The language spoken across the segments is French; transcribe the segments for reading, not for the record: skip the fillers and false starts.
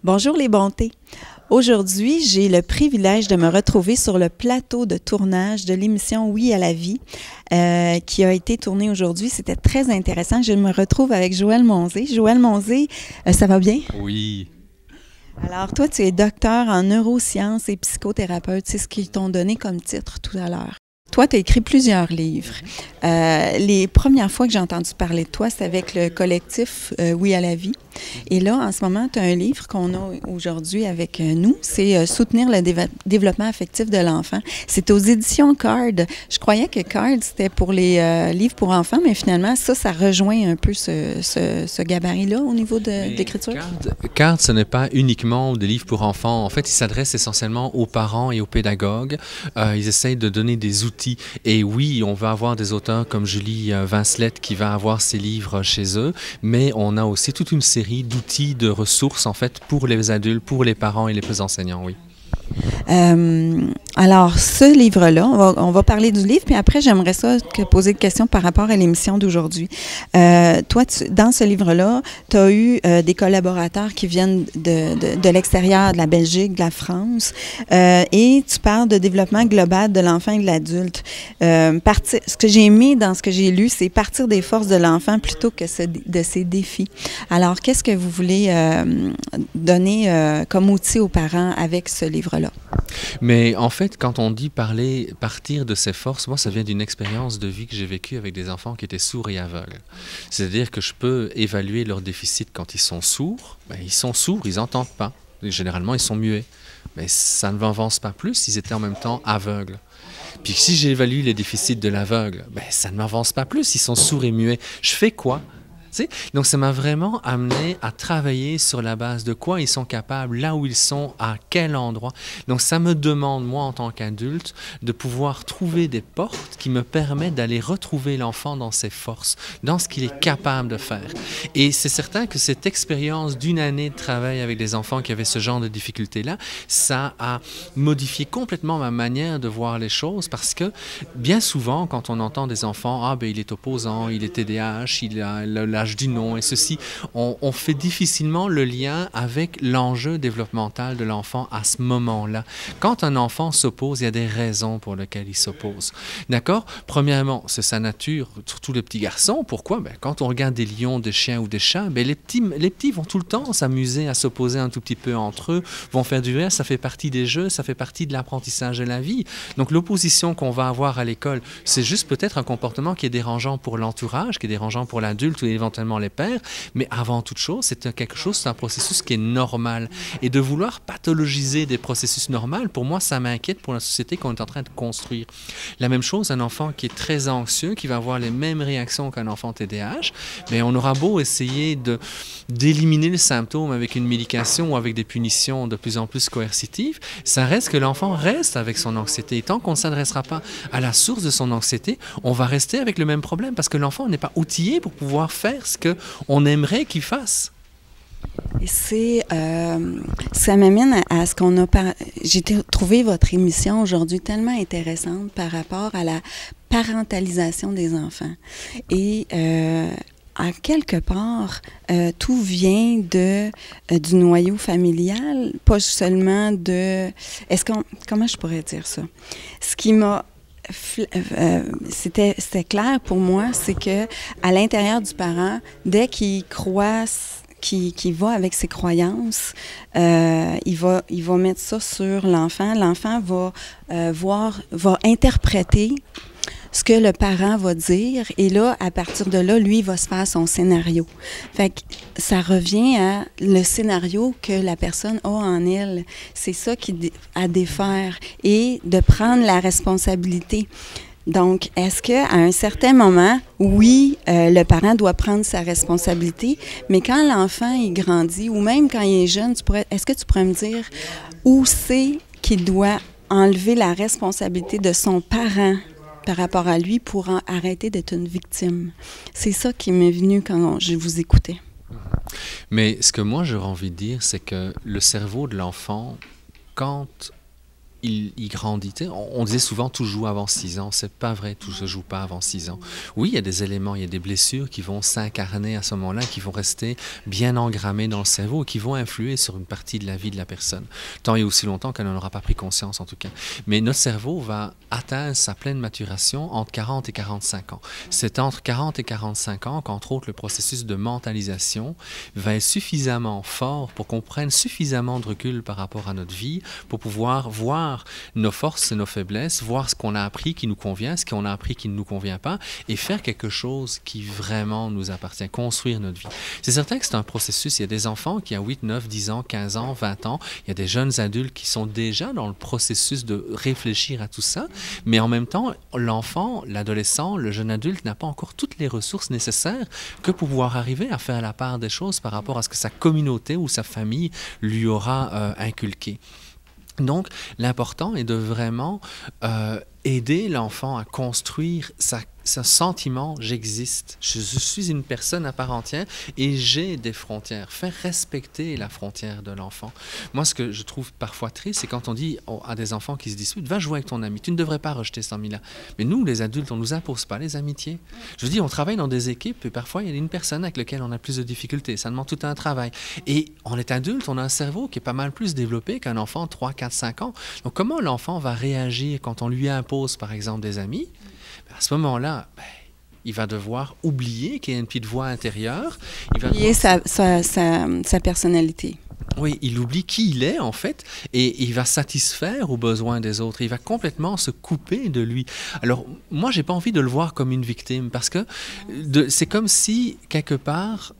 Bonjour les bontés. Aujourd'hui, j'ai le privilège de me retrouver sur le plateau de tournage de l'émission Oui à la vie qui a été tournée aujourd'hui. C'était très intéressant. Je me retrouve avec Joël Monzé. Joël Monzé, ça va bien? Oui. Alors, toi, tu es docteur en neurosciences et psychothérapeute. C'est ce qu'ils t'ont donné comme titre tout à l'heure. Toi, tu as écrit plusieurs livres. Les premières fois que j'ai entendu parler de toi, c'est avec le collectif Oui à la vie. Et là, en ce moment, tu as un livre qu'on a aujourd'hui avec nous, c'est Soutenir le développement affectif de l'enfant. C'est aux éditions CARD. Je croyais que CARD, c'était pour les livres pour enfants, mais finalement, ça rejoint un peu ce gabarit-là au niveau de l'écriture. CARD, ce n'est pas uniquement des livres pour enfants. En fait, ils s'adressent essentiellement aux parents et aux pédagogues. Ils essayent de donner des outils. Et oui, on va avoir des auteurs comme Julie Vincelette qui va avoir ses livres chez eux, mais on a aussi toute une série d'outils, de ressources, en fait, pour les adultes, pour les parents et les enseignants, oui. Alors, ce livre-là, on va parler du livre, puis après, j'aimerais poser une question par rapport à l'émission d'aujourd'hui. Toi, dans ce livre-là, tu as eu des collaborateurs qui viennent de l'extérieur, de la Belgique, de la France, et tu parles de développement global de l'enfant et de l'adulte. Ce que j'ai aimé dans ce que j'ai lu, c'est partir des forces de l'enfant plutôt que de ses défis. Alors, qu'est-ce que vous voulez donner comme outil aux parents avec ce livre-là? Mais en fait, quand on dit partir de ses forces, moi, ça vient d'une expérience de vie que j'ai vécue avec des enfants qui étaient sourds et aveugles. C'est-à-dire que je peux évaluer leurs déficits quand ils sont sourds. Ben, ils sont sourds, ils n'entendent pas. Et généralement, ils sont muets. Mais ça ne m'avance pas plus s'ils étaient en même temps aveugles. Puis si j'évalue les déficits de l'aveugle, ben, ça ne m'avance pas plus, ils sont sourds et muets. Je fais quoi? Donc, ça m'a vraiment amené à travailler sur la base de quoi ils sont capables, là où ils sont, à quel endroit. Donc, ça me demande, moi, en tant qu'adulte, de pouvoir trouver des portes qui me permettent d'aller retrouver l'enfant dans ses forces, dans ce qu'il est capable de faire. Et c'est certain que cette expérience d'une année de travail avec des enfants qui avaient ce genre de difficultés-là, ça a modifié complètement ma manière de voir les choses parce que, bien souvent, quand on entend des enfants, « Ah, ben il est opposant, il est TDAH, il a l'âge du non et ceci, on fait difficilement le lien avec l'enjeu développemental de l'enfant à ce moment-là. Quand un enfant s'oppose, il y a des raisons pour lesquelles il s'oppose. D'accord? Premièrement, c'est sa nature, surtout les petits garçons. Pourquoi? Ben, quand on regarde des lions, des chiens ou des chats, ben, les petits vont tout le temps s'amuser à s'opposer un tout petit peu entre eux, vont faire du rire, ça fait partie des jeux, ça fait partie de l'apprentissage de la vie. Donc l'opposition qu'on va avoir à l'école, c'est juste peut-être un comportement qui est dérangeant pour l'entourage, qui est dérangeant pour l'adulte ou éventuellement les pères, mais avant toute chose, c'est un processus qui est normal. Et de vouloir pathologiser des processus normaux, pour moi, ça m'inquiète pour la société qu'on est en train de construire. La même chose, un enfant qui est très anxieux, qui va avoir les mêmes réactions qu'un enfant TDAH, mais on aura beau essayer d'éliminer le symptôme avec une médication ou avec des punitions de plus en plus coercitives, ça reste que l'enfant reste avec son anxiété. Et tant qu'on ne s'adressera pas à la source de son anxiété, on va rester avec le même problème parce que l'enfant n'est pas outillé pour pouvoir faire ce qu'on aimerait qu'il fasse. Et ça m'amène à ce qu'on a j'ai trouvé votre émission aujourd'hui tellement intéressante par rapport à la parentalisation des enfants. Et à quelque part, tout vient du noyau familial, pas seulement comment je pourrais dire ça? Ce qui m'a c'était clair pour moi, c'est que à l'intérieur du parent, dès qu'il croit, qu'il va avec ses croyances, il va mettre ça sur l'enfant. L'enfant va interpréter ce que le parent va dire, et là, à partir de là, lui, il va se faire son scénario. Fait que ça revient à le scénario que la personne a en elle. C'est ça à défaire et de prendre la responsabilité. Donc, est-ce qu'à un certain moment, oui, le parent doit prendre sa responsabilité, mais quand l'enfant il grandit, ou même quand il est jeune, est-ce que tu pourrais me dire où c'est qu'il doit enlever la responsabilité de son parent par rapport à lui pour arrêter d'être une victime? C'est ça qui m'est venu quand je vous écoutais. Mais ce que moi j'aurais envie de dire, c'est que le cerveau de l'enfant, quand il grandit. On disait souvent tout joue avant 6 ans. C'est pas vrai, tout se joue pas avant 6 ans. Oui, il y a des éléments, il y a des blessures qui vont s'incarner à ce moment-là, qui vont rester bien engrammées dans le cerveau et qui vont influer sur une partie de la vie de la personne. Tant et aussi longtemps qu'elle n'en aura pas pris conscience en tout cas. Mais notre cerveau va atteindre sa pleine maturation entre 40 et 45 ans. C'est entre 40 et 45 ans qu'entre autres le processus de mentalisation va être suffisamment fort pour qu'on prenne suffisamment de recul par rapport à notre vie pour pouvoir voir nos forces et nos faiblesses, voir ce qu'on a appris qui nous convient, ce qu'on a appris qui ne nous convient pas, et faire quelque chose qui vraiment nous appartient, construire notre vie. C'est certain que c'est un processus. Il y a des enfants qui ont 8, 9, 10 ans, 15 ans, 20 ans. Il y a des jeunes adultes qui sont déjà dans le processus de réfléchir à tout ça, mais en même temps, l'enfant, l'adolescent, le jeune adulte n'a pas encore toutes les ressources nécessaires que pour pouvoir arriver à faire la part des choses par rapport à ce que sa communauté ou sa famille lui aura inculqué. Donc, l'important est de vraiment aider l'enfant à construire ce sentiment, j'existe, je suis une personne à part entière et j'ai des frontières. Faire respecter la frontière de l'enfant. Moi, ce que je trouve parfois triste, c'est quand on dit à des enfants qui se disputent, va jouer avec ton ami, tu ne devrais pas rejeter cet ami-là. Mais nous, les adultes, on ne nous impose pas les amitiés. Je veux dire, on travaille dans des équipes et parfois, il y a une personne avec laquelle on a plus de difficultés. Ça demande tout un travail. Et on est adulte, on a un cerveau qui est pas mal plus développé qu'un enfant de 3, 4, 5 ans. Donc, comment l'enfant va réagir quand on lui impose, par exemple, des amis? À ce moment-là, il va devoir oublier qu'il y a une petite voix intérieure. Il va oublier sa personnalité. Oui, il oublie qui il est, en fait, et il va satisfaire aux besoins des autres. Il va complètement se couper de lui. Alors, moi, j'ai pas envie de le voir comme une victime, parce que c'est comme si, quelque part,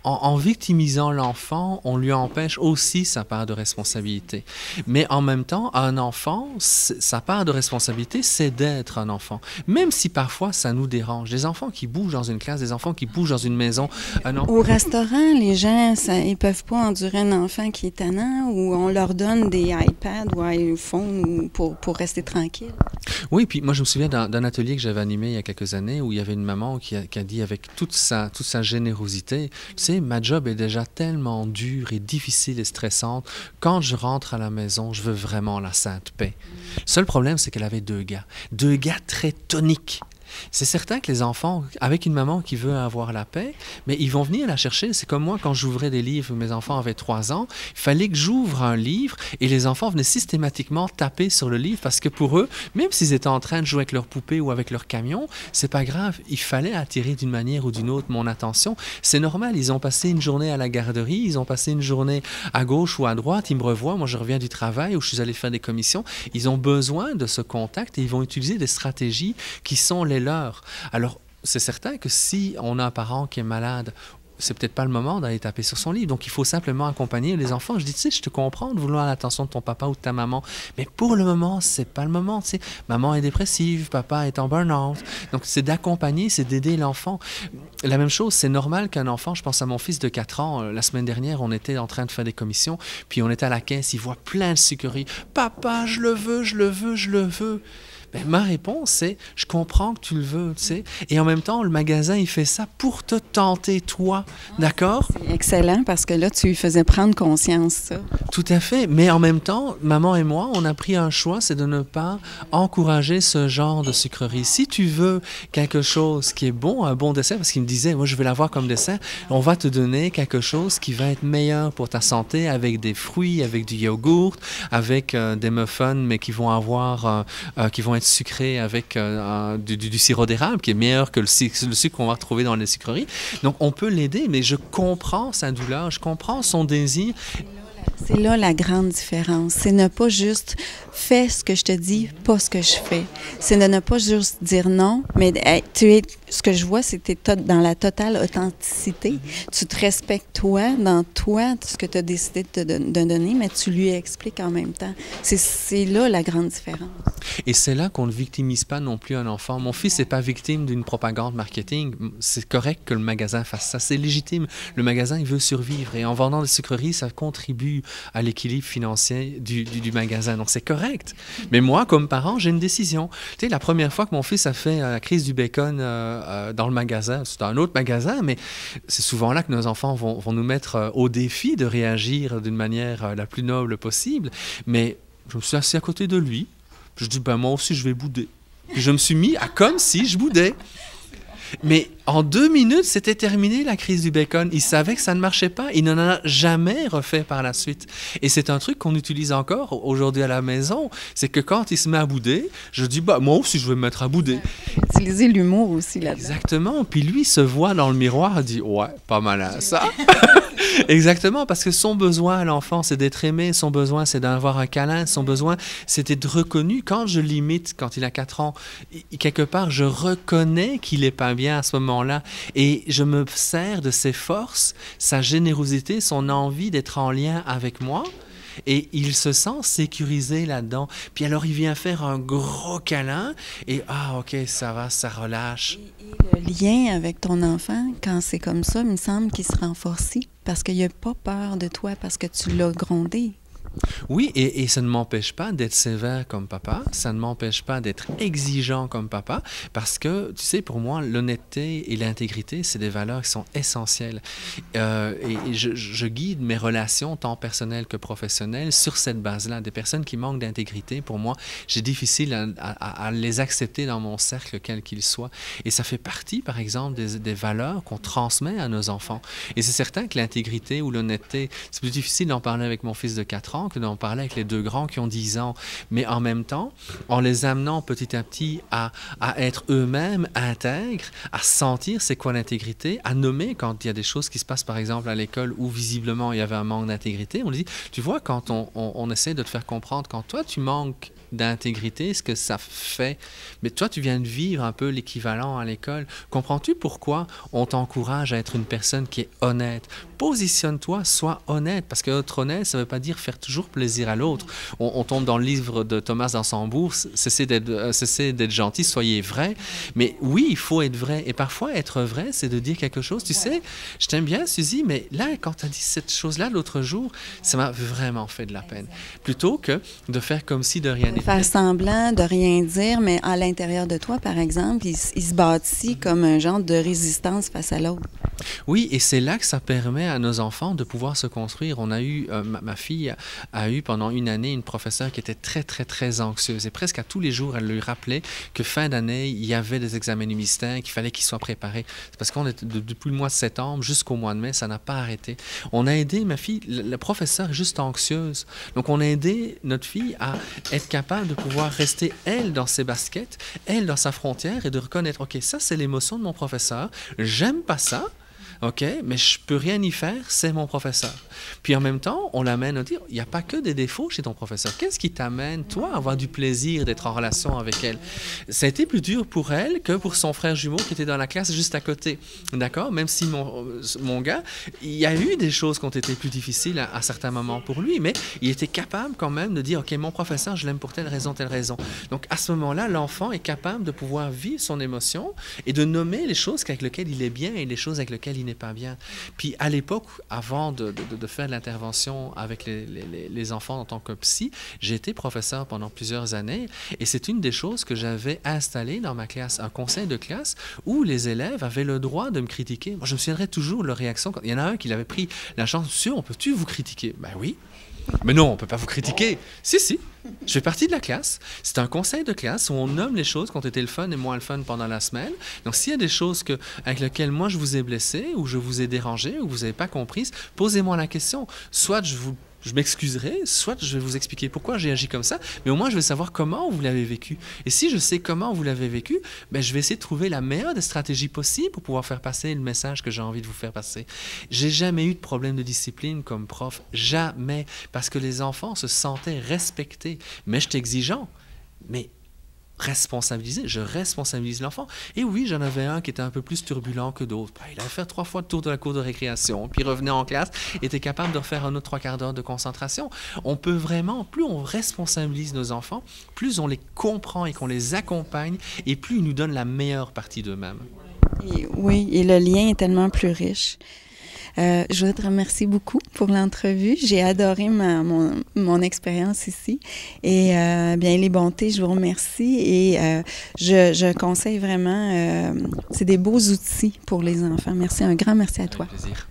en victimisant l'enfant, on lui empêche aussi sa part de responsabilité. Mais en même temps, un enfant, sa part de responsabilité, c'est d'être un enfant. Même si parfois ça nous dérange. Des enfants qui bougent dans une classe, des enfants qui bougent dans une maison. Au restaurant, les gens, ils ne peuvent pas endurer un enfant qui est tannant ou on leur donne des iPads ou iPhones pour rester tranquille. Oui, puis moi je me souviens d'un atelier que j'avais animé il y a quelques années où il y avait une maman qui a dit avec toute sa générosité, tu sais, ma job est déjà tellement dure et difficile et stressante. Quand je rentre à la maison, je veux vraiment la sainte paix. Le seul problème, c'est qu'elle avait 2 gars. 2 gars très toniques. C'est certain que les enfants, avec une maman qui veut avoir la paix, mais ils vont venir la chercher. C'est comme moi, quand j'ouvrais des livres, mes enfants avaient 3 ans, il fallait que j'ouvre un livre et les enfants venaient systématiquement taper sur le livre parce que pour eux, même s'ils étaient en train de jouer avec leur poupée ou avec leur camion, c'est pas grave. Il fallait attirer d'une manière ou d'une autre mon attention. C'est normal, ils ont passé une journée à la garderie, ils ont passé une journée à gauche ou à droite, ils me revoient, moi je reviens du travail où je suis allé faire des commissions. Ils ont besoin de ce contact et ils vont utiliser des stratégies qui sont les leurs. Alors, c'est certain que si on a un parent qui est malade, c'est peut-être pas le moment d'aller taper sur son livre. Donc, il faut simplement accompagner les enfants. Je dis, tu sais, je te comprends de vouloir l'attention de ton papa ou de ta maman, mais pour le moment, c'est pas le moment. Tu sais, maman est dépressive, papa est en burn-out. Donc, c'est d'accompagner, c'est d'aider l'enfant. La même chose, c'est normal qu'un enfant, je pense à mon fils de 4 ans, la semaine dernière, on était en train de faire des commissions, puis on était à la caisse, il voit plein de sucreries. Papa, je le veux, je le veux, je le veux. Ben, ma réponse, c'est « je comprends que tu le veux, tu sais ». Et en même temps, le magasin, il fait ça pour te tenter, toi, d'accord? C'est excellent, parce que là, tu lui faisais prendre conscience, ça. Tout à fait, mais en même temps, maman et moi, on a pris un choix, c'est de ne pas encourager ce genre de sucrerie. Si tu veux quelque chose qui est bon, un bon dessert, parce qu'il me disait « moi, je veux l'avoir comme dessert », on va te donner quelque chose qui va être meilleur pour ta santé, avec des fruits, avec du yogourt, avec des muffins, mais qui vont avoir, qui vont être sucré avec du sirop d'érable qui est meilleur que le sucre qu'on va retrouver dans les sucreries. Donc, on peut l'aider, mais je comprends sa douleur, je comprends son désir. C'est là la grande différence. C'est ne pas juste fais ce que je te dis, pas ce que je fais. C'est de ne pas juste dire non, mais ce que je vois, c'est que tu es dans la totale authenticité. Tu te respectes toi, dans toi, ce que tu as décidé de donner, mais tu lui expliques en même temps. C'est là la grande différence. Et c'est là qu'on ne victimise pas non plus un enfant. Mon fils n'est pas victime d'une propagande marketing. C'est correct que le magasin fasse ça. C'est légitime. Le magasin, il veut survivre. Et en vendant des sucreries, ça contribue à l'équilibre financier du magasin. Donc, c'est correct. Mais moi, comme parent, j'ai une décision. Tu sais, la première fois que mon fils a fait la crise du bacon dans le magasin, c'est un autre magasin, mais c'est souvent là que nos enfants vont nous mettre au défi de réagir d'une manière la plus noble possible. Mais je me suis assis à côté de lui, je dis, ben moi aussi je vais bouder. Puis je me suis mis à comme si je boudais. Mais en 2 minutes, c'était terminé la crise du bacon. Il savait que ça ne marchait pas. Il n'en a jamais refait par la suite. Et c'est un truc qu'on utilise encore aujourd'hui à la maison. C'est que quand il se met à bouder, je dis, bah, moi aussi, je vais me mettre à bouder. Utiliser l'humour aussi là-dedans. Exactement. Puis lui se voit dans le miroir et dit, ouais, pas mal à ça. Exactement, parce que son besoin à l'enfant, c'est d'être aimé, son besoin, c'est d'avoir un câlin, son besoin, c'est d'être reconnu. Quand je l'imite, quand il a 4 ans, quelque part, je reconnais qu'il n'est pas bien à ce moment-là et je me sers de ses forces, sa générosité, son envie d'être en lien avec moi. Et il se sent sécurisé là-dedans. Puis alors, il vient faire un gros câlin et « Ah, OK, ça va, ça relâche. » Et le lien avec ton enfant, quand c'est comme ça, il me semble qu'il se renforce parce qu'il n'a pas peur de toi parce que tu l'as grondé. Oui, et ça ne m'empêche pas d'être sévère comme papa, ça ne m'empêche pas d'être exigeant comme papa, parce que, tu sais, pour moi, l'honnêteté et l'intégrité, c'est des valeurs qui sont essentielles. Et je guide mes relations, tant personnelles que professionnelles, sur cette base-là. Des personnes qui manquent d'intégrité, pour moi, j'ai difficile à les accepter dans mon cercle, quel qu'il soit. Et ça fait partie, par exemple, des valeurs qu'on transmet à nos enfants. Et c'est certain que l'intégrité ou l'honnêteté, c'est plus difficile d'en parler avec mon fils de 4 ans que d'en parler avec les 2 grands qui ont 10 ans. Mais en même temps, en les amenant petit à petit à être eux-mêmes intègres, à sentir c'est quoi l'intégrité, à nommer quand il y a des choses qui se passent, par exemple, à l'école où visiblement il y avait un manque d'intégrité, on lui dit, tu vois, quand on essaie de te faire comprendre, quand toi tu manques d'intégrité, ce que ça fait. Mais toi, tu viens de vivre un peu l'équivalent à l'école. Comprends-tu pourquoi on t'encourage à être une personne qui est honnête? Positionne-toi, sois honnête, parce que être honnête, ça ne veut pas dire faire toujours plaisir à l'autre. On tombe dans le livre de Thomas d'Ansembourg, cessez d'être gentil, soyez vrai. Mais oui, il faut être vrai. Et parfois, être vrai, c'est de dire quelque chose. Tu sais, je t'aime bien, Suzy, mais là, quand tu as dit cette chose-là l'autre jour, ça m'a vraiment fait de la peine. Plutôt que de faire comme si de rien n'était. Faire semblant de rien dire, mais à l'intérieur de toi, par exemple, il se bâtit comme un genre de résistance face à l'autre. Oui, et c'est là que ça permet à nos enfants de pouvoir se construire. On a eu, ma fille a eu pendant une année une professeure qui était très, très, très anxieuse. Et presque à tous les jours, elle lui rappelait que fin d'année, il y avait des examens du ministère, qu'il fallait qu'ils soient préparés. C'est parce qu'on était depuis le mois de septembre jusqu'au mois de mai, ça n'a pas arrêté. On a aidé ma fille, la professeure est juste anxieuse. Donc on a aidé notre fille à être capable de pouvoir rester, elle, dans ses baskets, elle, dans sa frontière et de reconnaître, OK, ça, c'est l'émotion de mon professeur, j'aime pas ça, OK, mais je peux rien y faire, c'est mon professeur. Puis en même temps, on l'amène à dire, il n'y a pas que des défauts chez ton professeur. Qu'est-ce qui t'amène, toi, à avoir du plaisir d'être en relation avec elle? Ça a été plus dur pour elle que pour son frère jumeau qui était dans la classe juste à côté. D'accord? Même si mon gars, il y a eu des choses qui ont été plus difficiles à certains moments pour lui, mais il était capable quand même de dire, OK, mon professeur, je l'aime pour telle raison, telle raison. Donc à ce moment-là, l'enfant est capable de pouvoir vivre son émotion et de nommer les choses avec lesquelles il est bien et les choses avec lesquelles il n'est pas bien. Puis à l'époque, avant de faire de l'intervention avec les enfants en tant que psy, j'ai été professeur pendant plusieurs années et c'est une des choses que j'avais installées dans ma classe, un conseil de classe où les élèves avaient le droit de me critiquer. Moi, je me souviendrai toujours de leur réaction. Il y en a un qui avait pris la chance, monsieur, on peut-tu vous critiquer? Ben oui. Mais non, on ne peut pas vous critiquer. Si, si. Je fais partie de la classe. C'est un conseil de classe où on nomme les choses qui ont été le fun et moins le fun pendant la semaine. Donc, s'il y a des choses avec lesquelles moi je vous ai blessé ou je vous ai dérangé ou vous n'avez pas comprises, posez-moi la question. Soit je m'excuserai, soit je vais vous expliquer pourquoi j'ai agi comme ça, mais au moins je vais savoir comment vous l'avez vécu. Et si je sais comment vous l'avez vécu, ben, je vais essayer de trouver la meilleure des stratégies possibles pour pouvoir faire passer le message que j'ai envie de vous faire passer. J'ai jamais eu de problème de discipline comme prof, jamais, parce que les enfants se sentaient respectés. Mais je suis exigeant, mais responsabiliser, je responsabilise l'enfant. Et oui, j'en avais un qui était un peu plus turbulent que d'autres. Il allait faire 3 fois le tour de la cour de récréation, puis revenait en classe, était capable de refaire un autre 3/4 d'heure de concentration. On peut vraiment, plus on responsabilise nos enfants, plus on les comprend et qu'on les accompagne, et plus ils nous donnent la meilleure partie d'eux-mêmes. Oui, et le lien est tellement plus riche. Je voudrais te remercier beaucoup pour l'entrevue. J'ai adoré mon expérience ici. Et bien, les bontés, je vous remercie. Et je conseille vraiment, c'est des beaux outils pour les enfants. Merci, un grand merci à toi. Avec plaisir.